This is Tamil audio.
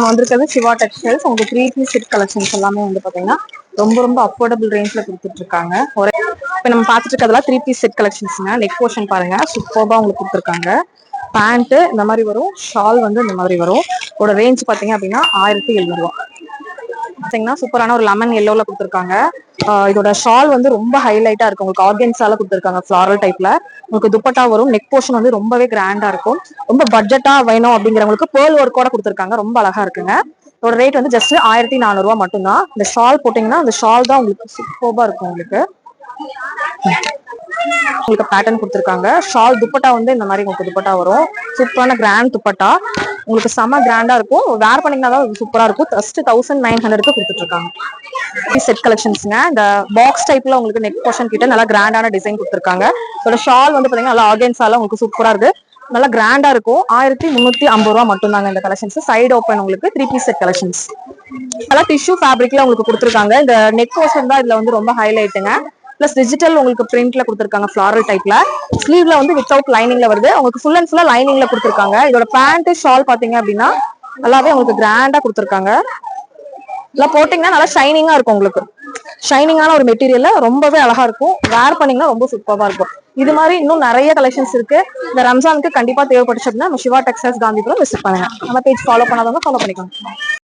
நம்ம வந்திருக்கிறது சிவா டெக்ஸ்டைல்ஸ். உங்களுக்கு 3 பீஸ் செட் கலெக்ஷன்ஸ் எல்லாமே வந்து பாத்தீங்கன்னா ரொம்ப அஃபோர்டபுள் ரேஞ்ச்ல கொடுத்துட்டு இருக்காங்க. இப்ப நம்ம பாத்துட்டு இருக்கிறதுல 3 பீஸ் செட் கலெக்ஷன்ஸ்ங்க. நெக் போர்ஷன் பாருங்க, சூப்பர்பா உங்களுக்கு கொடுத்துருக்காங்க. பேண்ட் இந்த மாதிரி வரும், ஷால் வந்து இந்த மாதிரி வரும். இதோட ரேஞ்ச் பாத்தீங்க அப்படின்னா 1700 ரூபாய். பாத்தீங்கன்னா சூப்பரான ஒரு லெமன் எல்லோல கொடுத்துருக்காங்க. இதோட ஷால் வந்து ரொம்ப ஹைலைட்டா இருக்கு. உங்களுக்கு ஆர்கன்ஸால கொடுத்துருக்காங்க, ஃபிளாரல் டைப்ல. உங்களுக்கு துப்பட்டா வரும். நெக் போர்ஷன் வந்து ரொம்பவே கிராண்டா இருக்கும். ரொம்ப பட்ஜெட்டா வேணும் அப்படிங்கிறவங்களுக்கு பேர்ல் ஒர்க்கோட கொடுத்துருக்காங்க. ரொம்ப அழகா இருக்குங்க. இதோட ரேட் வந்து ஜஸ்ட் 1400 ரூபாய் மட்டும்தான். இந்த ஷால் போட்டீங்கன்னா அந்த ஷால் தான் உங்களுக்கு சூப்பர்பா இருக்கும். உங்களுக்கு பேட்டர்ன் கொடுத்துருக்காங்க. ஷால் துப்பட்டா வந்து இந்த மாதிரி உங்களுக்கு துப்பட்டா வரும். சூப்பரான கிராண்ட் துப்பட்டா, உங்களுக்கு செம கிராண்டா இருக்கும். வேர் பண்ணீங்கன்னா தான் சூப்பரா இருக்கும். ஜஸ்ட் 1900 கொடுத்துட்டு இருக்காங்க. செட் கலெக்ஷன்ஸ்ங்க. இந்த பாக்ஸ் டைப்ல உங்களுக்கு நெக் போர்ஷன் கிட்ட நல்லா கிராண்டான டிசைன் கொடுத்துருக்காங்க. இதோட ஷால் வந்து பாத்தீங்கன்னா நல்லா ஆர்கன்ஸால உங்களுக்கு சூப்பரா இருக்கு. நல்லா கிராண்டா இருக்கும். 1350 ரூபாய் மட்டும்தாங்க இந்த கலெக்ஷன்ஸ். சைடு ஓப்பன் உங்களுக்கு 3 பீஸ் செட் கலெக்ஷன்ஸ். அதான் டிஷ்யூ ஃபேப்ரிக்ல உங்களுக்கு கொடுத்துருக்காங்க. இந்த நெக் போர்ஷன் தான் இதுல வந்து ரொம்ப ஹைலைட்டுங்க. பிளஸ் டிஜிட்டல் உங்களுக்கு பிரிண்ட்ல கொடுத்துருக்காங்க, ஃபிளாரல் டைப்ல. ஸ்லீவ்ல வந்து வித்தவுட் லைனிங்ல வருது. உங்களுக்கு ஃபுல் அண்ட் ஃபுல்லா லைனிங்ல கொடுத்துருக்காங்க. இதோட பேண்ட் ஷால் பாத்தீங்க அப்படின்னா நல்லாவே உங்களுக்கு கிராண்டா கொடுத்துருக்காங்க. எல்லாம் போட்டீங்கன்னா நல்லா ஷைனிங்கா இருக்கும். உங்களுக்கு ஷைனிங்கான ஒரு மெட்டீரியல்ல ரொம்பவே அழகா இருக்கும். வேர் பண்ணீங்கன்னா ரொம்ப சூப்பரா இருக்கும். இது மாதிரி இன்னும் நிறைய கலெக்ஷன்ஸ் இருக்கு. இந்த ரம்ஜானுக்கு கண்டிப்பா தேவைப்பட்டுச்சு அப்படின்னா நம்ம சிவா டெக்ஸ்டைல்ஸ் காந்திபுரம் விசிட் பண்ணுங்க. நம்ம பேஜ் ஃபாலோ பண்ணாதவங்க ஃபாலோ பண்ணிக்கோங்க.